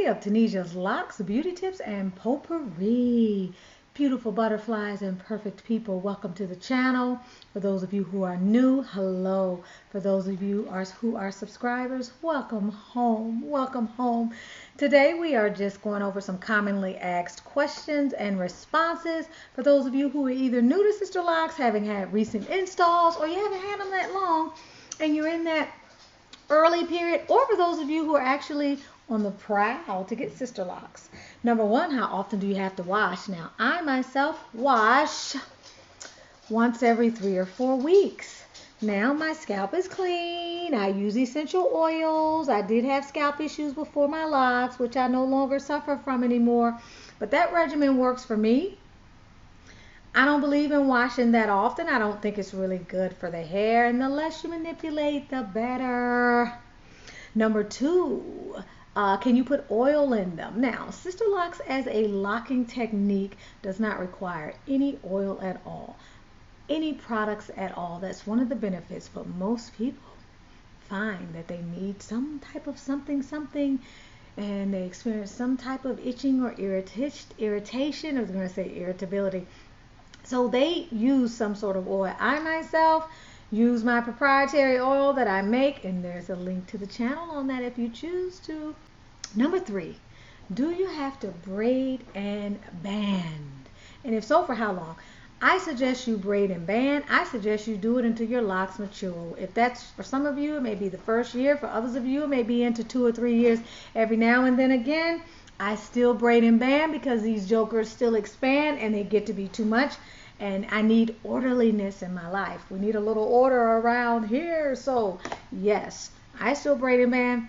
of Tunisia's Locks, Beauty Tips, and Potpourri. Beautiful butterflies and perfect people, welcome to the channel. For those of you who are new, hello. For those of you who are subscribers, welcome home, welcome home. Today we are just going over some commonly asked questions and responses. For those of you who are either new to Sisterlocks, having had recent installs, or you haven't had them that long, and you're in that early period, or for those of you who are actually on the prowl to get Sisterlocks. Number one, how often do you have to wash? Now, I myself wash once every 3 or 4 weeks. Now my scalp is clean. I use essential oils. I did have scalp issues before my locks, which I no longer suffer from anymore. But that regimen works for me. I don't believe in washing that often. I don't think it's really good for the hair. And the less you manipulate, the better. Number two, can you put oil in them? Now, Sisterlocks as a locking technique does not require any oil at all, any products at all. That's one of the benefits, but most people find that they need some type of something, and they experience some type of itching or irritation, I was going to say irritability. So they use some sort of oil. I myself use my proprietary oil that I make, and there's a link to the channel on that if you choose to. Number three, do you have to braid and band? And if so, for how long? I suggest you braid and band. I suggest you do it until your locks mature. If that's for some of you, it may be the first year. For others of you, it may be into 2 or 3 years. Every now and then again, I still braid and band because these jokers still expand and they get to be too much. And I need orderliness in my life. We need a little order around here. So yes, I still braid and band.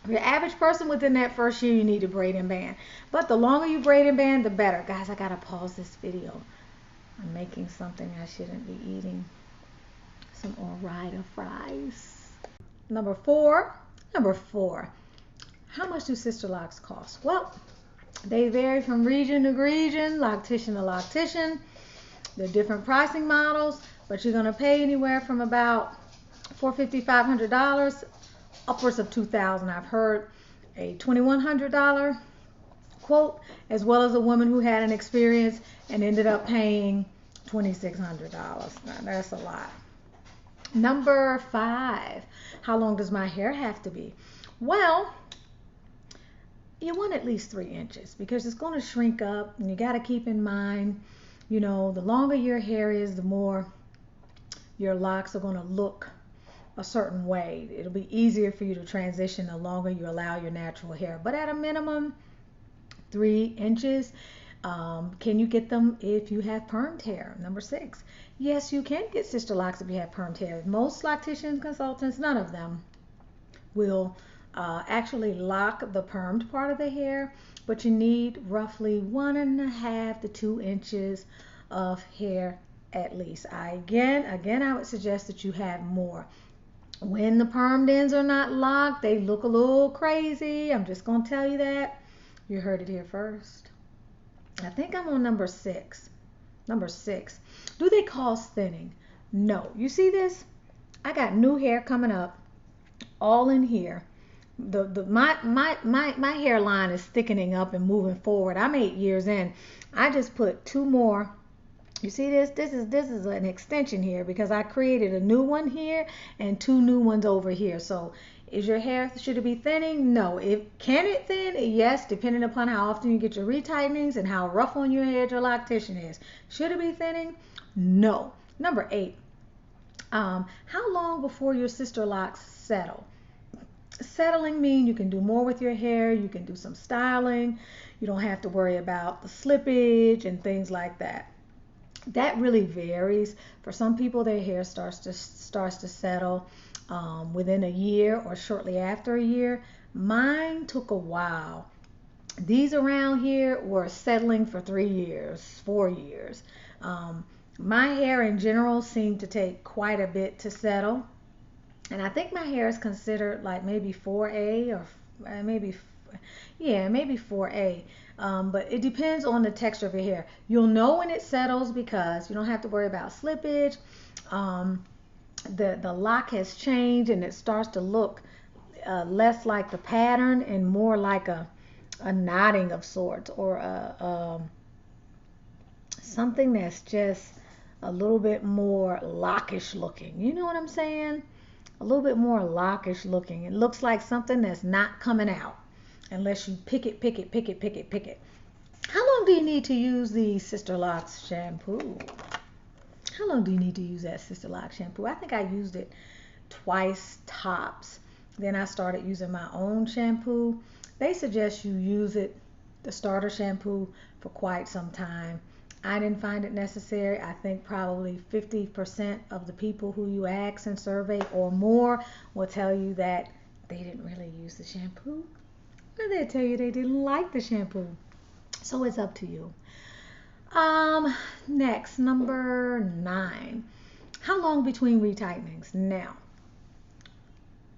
For the average person, within that first year, you need to braid and band. But the longer you braid and band, the better. Guys, I gotta pause this video. I'm making something I shouldn't be eating. Some Ore-Ida fries. Number four. How much do Sisterlocks cost? Well, they vary from region to region, loctician to loctician. They're different pricing models, but you're going to pay anywhere from about $450, $500, upwards of $2,000. I've heard a $2,100 quote, as well as a woman who had an experience and ended up paying $2,600. Now, that's a lot. Number five, how long does my hair have to be? Well, you want at least 3 inches because it's going to shrink up, and you got to keep in mind, you know, the longer your hair is, the more your locks are going to look a certain way. It'll be easier for you to transition the longer you allow your natural hair. But at a minimum, 3 inches. Can you get them if you have permed hair? Number 6. Yes, you can get Sisterlocks if you have permed hair. Most loctician consultants, none of them, will actually lock the permed part of the hair, but you need roughly 1.5 to 2 inches of hair at least. Again, I would suggest that you have more. When the permed ends are not locked, they look a little crazy. I'm just going to tell you that. You heard it here first. I think I'm on number 6. Number 6. Do they cause thinning? No. You see this? I got new hair coming up all in here. My hairline is thickening up and moving forward. I'm 8 years in. I just put 2 more. You see this? This is an extension here because I created a new one here and 2 new ones over here. So is your hair, should it be thinning? No. Can it thin? Yes, depending upon how often you get your retightenings and how rough on your hair your loctician is. Should it be thinning? No. Number 8. How long before your Sisterlocks settle? Settling means you can do more with your hair, you can do some styling, you don't have to worry about the slippage and things like that. That really varies. For some people, their hair starts to settle within a year or shortly after a year. Mine took a while. These around here were settling for 3 years, 4 years. My hair in general seemed to take quite a bit to settle. And I think my hair is considered like maybe 4A or maybe 4A. But it depends on the texture of your hair. You'll know when it settles because you don't have to worry about slippage. The lock has changed and it starts to look less like the pattern and more like a a knotting of sorts, or something that's just a little bit more lockish looking. You know what I'm saying? A little bit more lockish looking. It looks like something that's not coming out unless you pick it, pick it, pick it, pick it, pick it. How long do you need to use the Sisterlocks shampoo? How long do you need to use that Sisterlocks shampoo? I think I used it twice tops. Then I started using my own shampoo. They suggest you use it, the starter shampoo, for quite some time. I didn't find it necessary. I think probably 50% of the people who you ask and survey or more will tell you that they didn't really use the shampoo. Or they'll tell you they didn't like the shampoo. So it's up to you. Next, number 9. How long between retightenings? Now,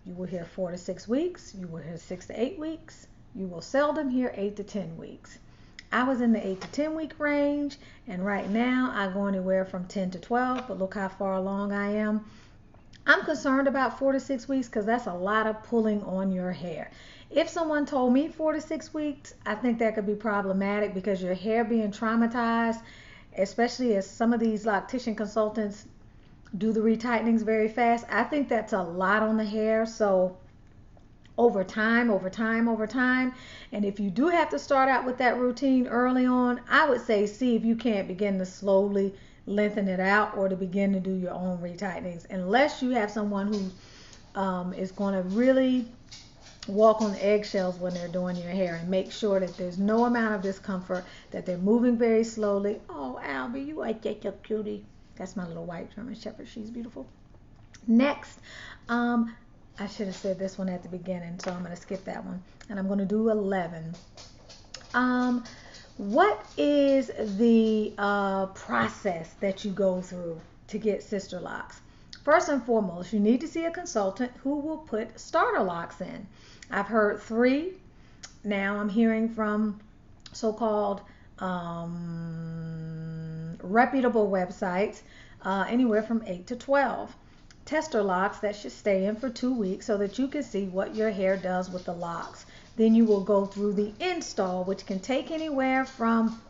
you will hear 4 to 6 weeks. You will hear 6 to 8 weeks. You will seldom hear 8 to 10 weeks. I was in the 8 to 10 week range, and right now I go anywhere from 10 to 12, but look how far along I am. I'm concerned about 4 to 6 weeks because that's a lot of pulling on your hair. If someone told me 4 to 6 weeks, I think that could be problematic because your hair being traumatized, especially as some of these loctician consultants do the retightenings very fast. I think that's a lot on the hair. So over time, and if you do have to start out with that routine early on, I would say see if you can't begin to slowly lengthen it out or to begin to do your own retightenings, unless you have someone who is going to really walk on eggshells when they're doing your hair and make sure that there's no amount of discomfort, that they're moving very slowly. Oh, Albie, you like that, you cutie. That's my little white German Shepherd. She's beautiful. Next, I should have said this one at the beginning, so I'm going to skip that one. And I'm going to do 11. What is the process that you go through to get Sisterlocks? First and foremost, you need to see a consultant who will put starter locks in. I've heard 3. Now I'm hearing from so-called reputable websites, anywhere from 8 to 12. Tester locks that should stay in for 2 weeks so that you can see what your hair does with the locks. Then you will go through the install, which can take anywhere from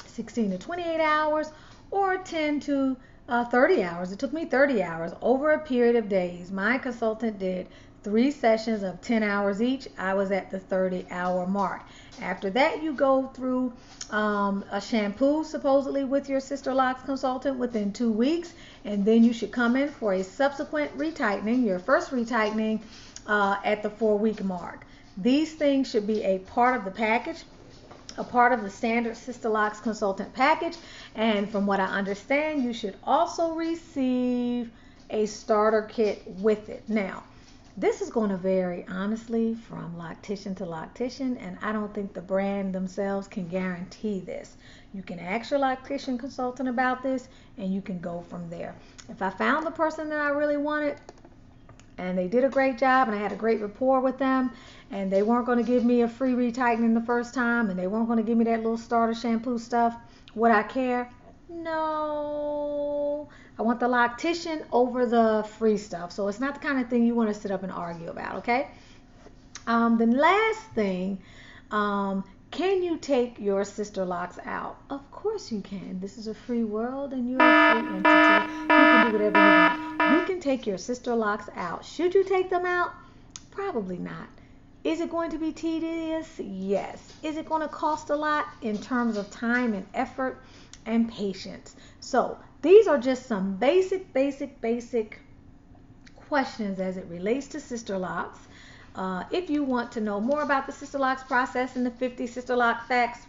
16 to 28 hours or 10 to 30 hours. It took me 30 hours over a period of days. My consultant did 3 sessions of 10 hours each. I was at the 30-hour mark. After that, you go through a shampoo supposedly with your Sisterlocks consultant within 2 weeks, and then you should come in for a subsequent retightening, your first retightening, at the 4-week mark. These things should be a part of the package, a part of the standard Sisterlocks consultant package, and from what I understand, you should also receive a starter kit with it. Now, this is going to vary, honestly, from loctician to loctician, and I don't think the brand themselves can guarantee this. You can ask your loctician consultant about this, and you can go from there. If I found the person that I really wanted, and they did a great job, and I had a great rapport with them, and they weren't going to give me a free retightening the first time, and they weren't going to give me that little starter shampoo stuff, would I care? No. I want the loctician over the free stuff. So it's not the kind of thing you want to sit up and argue about, okay? The last thing, can you take your Sisterlocks out? Of course you can. This is a free world and you're a free entity. You can do whatever you want. You can take your Sisterlocks out. Should you take them out? Probably not. Is it going to be tedious? Yes. Is it going to cost a lot in terms of time and effort and patience? So these are just some basic questions as it relates to Sisterlocks. If you want to know more about the Sisterlocks process and the 50 Sisterlock facts,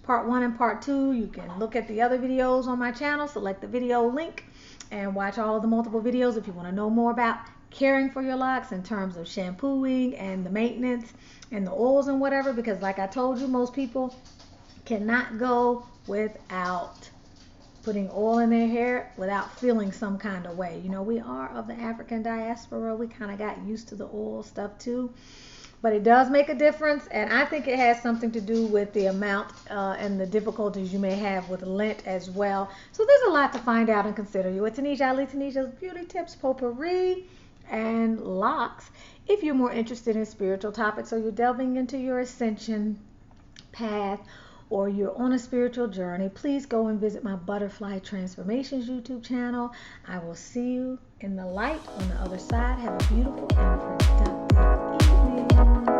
part 1 and part 2, you can look at the other videos on my channel, select the video link, and watch all of the multiple videos if you want to know more about caring for your locks in terms of shampooing and the maintenance and the oils and whatever, because like I told you, most people cannot go without putting oil in their hair without feeling some kind of way. You know, we are of the African diaspora. We kind of got used to the oil stuff too. But it does make a difference, and I think it has something to do with the amount and the difficulties you may have with lint as well. So there's a lot to find out and consider. You with Tanisha Ali, Tanisha's Beauty Tips, Potpourri, and Locs. If you're more interested in spiritual topics or you're delving into your ascension, path or you're on a spiritual journey, please go and visit my Butterfly Transformations YouTube channel. I will see you in the light on the other side. Have a beautiful and productive evening.